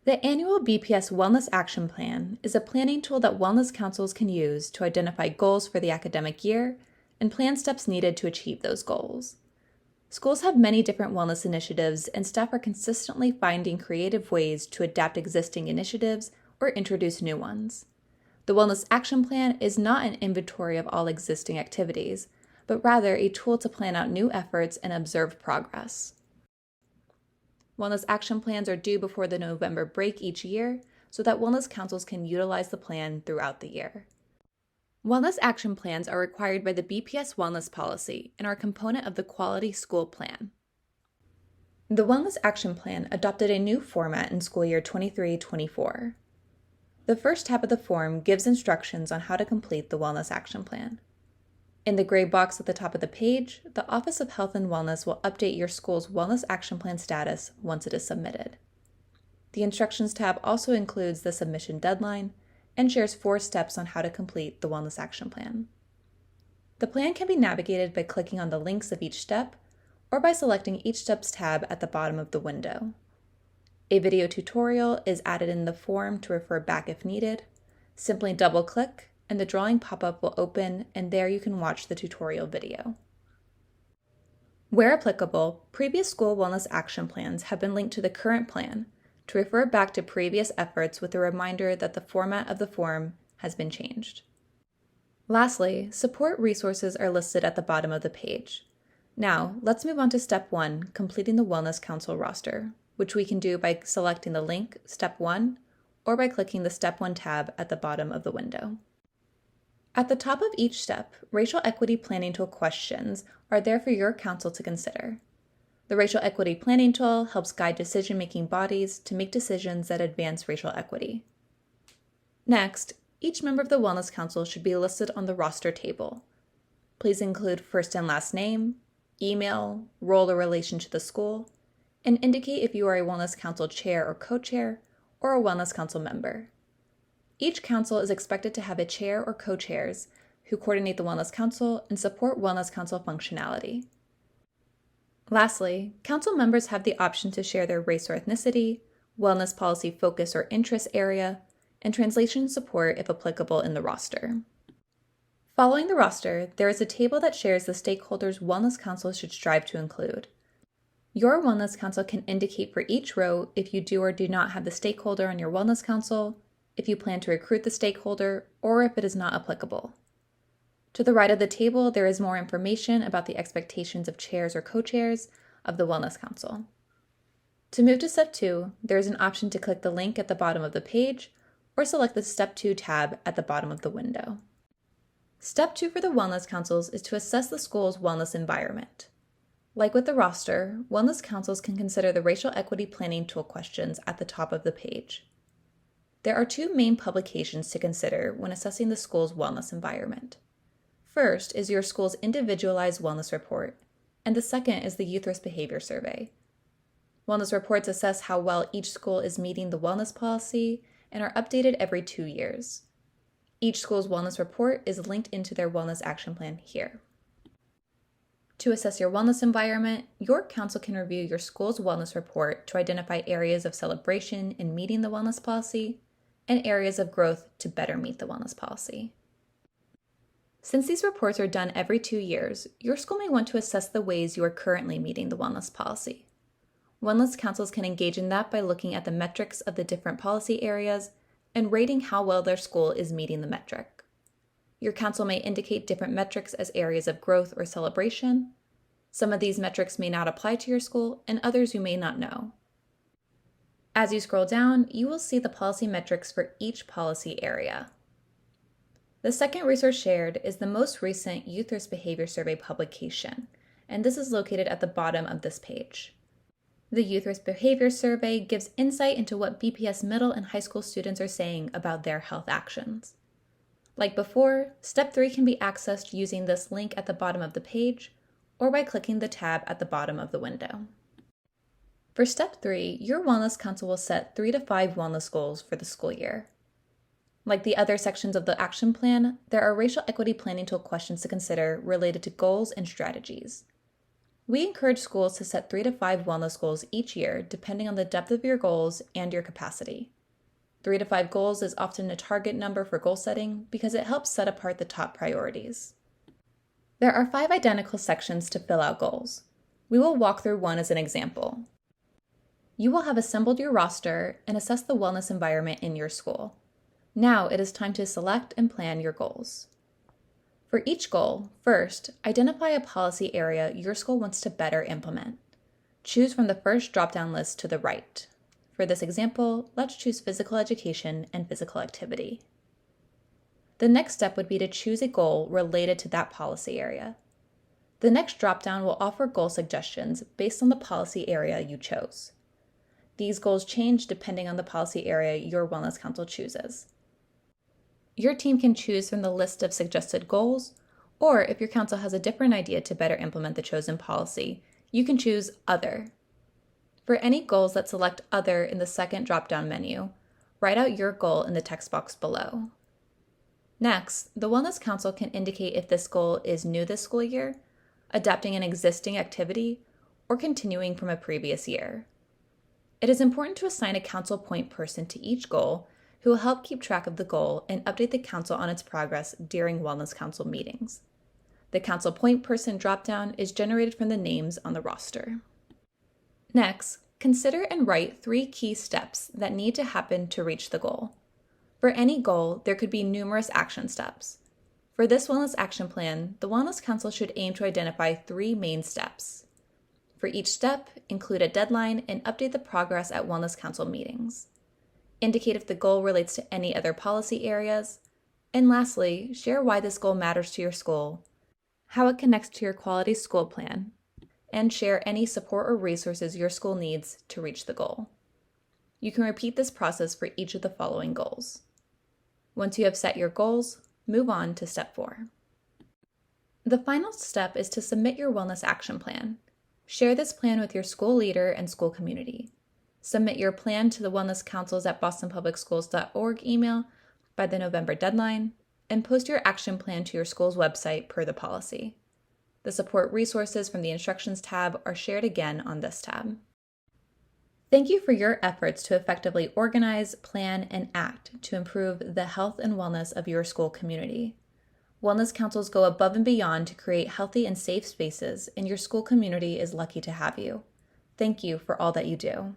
The annual BPS Wellness Action Plan is a planning tool that wellness councils can use to identify goals for the academic year and plan steps needed to achieve those goals. Schools have many different wellness initiatives, and staff are consistently finding creative ways to adapt existing initiatives or introduce new ones. The Wellness Action Plan is not an inventory of all existing activities, but rather a tool to plan out new efforts and observe progress. Wellness action plans are due before the November break each year so that wellness councils can utilize the plan throughout the year. Wellness action plans are required by the BPS Wellness Policy and are a component of the Quality School Plan. The Wellness Action Plan adopted a new format in school year 23-24. The first tab of the form gives instructions on how to complete the Wellness Action Plan. In the gray box at the top of the page, the Office of Health and Wellness will update your school's Wellness Action Plan status once it is submitted. The Instructions tab also includes the submission deadline and shares 4 steps on how to complete the Wellness Action Plan. The plan can be navigated by clicking on the links of each step or by selecting each step's tab at the bottom of the window. A video tutorial is added in the form to refer back if needed. Simply double-click and the drawing pop-up will open, and there you can watch the tutorial video. Where applicable, previous school wellness action plans have been linked to the current plan to refer back to previous efforts with a reminder that the format of the form has been changed. Lastly, support resources are listed at the bottom of the page. Now, let's move on to Step 1, completing the Wellness Council roster, which we can do by selecting the link Step 1 or by clicking the Step 1 tab at the bottom of the window. At the top of each step, racial equity planning tool questions are there for your council to consider. The Racial Equity Planning Tool helps guide decision-making bodies to make decisions that advance racial equity. Next, each member of the Wellness Council should be listed on the roster table. Please include first and last name, email, role or relation to the school, and indicate if you are a Wellness Council chair or co-chair or a Wellness Council member. Each council is expected to have a chair or co-chairs who coordinate the Wellness Council and support Wellness Council functionality. Lastly, council members have the option to share their race or ethnicity, wellness policy focus or interest area, and translation support if applicable in the roster. Following the roster, there is a table that shares the stakeholders Wellness Council should strive to include. Your Wellness Council can indicate for each row if you do or do not have the stakeholder on your Wellness Council, if you plan to recruit the stakeholder, or if it is not applicable. To the right of the table, there is more information about the expectations of chairs or co-chairs of the Wellness Council. To move to Step 2, there is an option to click the link at the bottom of the page or select the Step 2 tab at the bottom of the window. Step 2 for the Wellness Councils is to assess the school's wellness environment. Like with the roster, Wellness Councils can consider the Racial Equity Planning Tool questions at the top of the page. There are 2 main publications to consider when assessing the school's wellness environment. First is your school's Individualized Wellness Report, and the second is the Youth Risk Behavior Survey. Wellness reports assess how well each school is meeting the wellness policy and are updated every 2 years. Each school's wellness report is linked into their Wellness Action Plan here. To assess your wellness environment, your council can review your school's wellness report to identify areas of celebration in meeting the wellness policy and areas of growth to better meet the wellness policy. Since these reports are done every 2 years, your school may want to assess the ways you are currently meeting the wellness policy. Wellness councils can engage in that by looking at the metrics of the different policy areas and rating how well their school is meeting the metric. Your council may indicate different metrics as areas of growth or celebration. Some of these metrics may not apply to your school, and others you may not know. As you scroll down, you will see the policy metrics for each policy area. The second resource shared is the most recent Youth Risk Behavior Survey publication, and this is located at the bottom of this page. The Youth Risk Behavior Survey gives insight into what BPS middle and high school students are saying about their health actions. Like before, Step 3 can be accessed using this link at the bottom of the page or by clicking the tab at the bottom of the window. For Step 3, your Wellness Council will set 3 to 5 wellness goals for the school year. Like the other sections of the action plan, there are racial equity planning tool questions to consider related to goals and strategies. We encourage schools to set 3 to 5 wellness goals each year, depending on the depth of your goals and your capacity. 3 to 5 goals is often a target number for goal setting because it helps set apart the top priorities. There are 5 identical sections to fill out goals. We will walk through one as an example. You will have assembled your roster and assess the wellness environment in your school. Now it is time to select and plan your goals. For each goal, first, identify a policy area your school wants to better implement. Choose from the first drop-down list to the right. For this example, let's choose physical education and physical activity. The next step would be to choose a goal related to that policy area. The next drop-down will offer goal suggestions based on the policy area you chose. These goals change depending on the policy area your Wellness Council chooses. Your team can choose from the list of suggested goals, or if your council has a different idea to better implement the chosen policy, you can choose Other. For any goals that select Other in the second drop-down menu, write out your goal in the text box below. Next, the Wellness Council can indicate if this goal is new this school year, adapting an existing activity, or continuing from a previous year. It is important to assign a council point person to each goal who will help keep track of the goal and update the council on its progress during Wellness Council meetings. The council point person dropdown is generated from the names on the roster. Next, consider and write 3 key steps that need to happen to reach the goal. For any goal, there could be numerous action steps. For this Wellness Action Plan, the Wellness Council should aim to identify 3 main steps. For each step, include a deadline and update the progress at Wellness Council meetings. Indicate if the goal relates to any other policy areas. And lastly, share why this goal matters to your school, how it connects to your quality school plan, and share any support or resources your school needs to reach the goal. You can repeat this process for each of the following goals. Once you have set your goals, move on to step 4. The final step is to submit your Wellness Action Plan. Share this plan with your school leader and school community. Submit your plan to the Wellness Councils at bostonpublicschools.org email by the November deadline, and post your action plan to your school's website per the policy. The support resources from the Instructions tab are shared again on this tab. Thank you for your efforts to effectively organize, plan, and act to improve the health and wellness of your school community. Wellness councils go above and beyond to create healthy and safe spaces, and your school community is lucky to have you. Thank you for all that you do.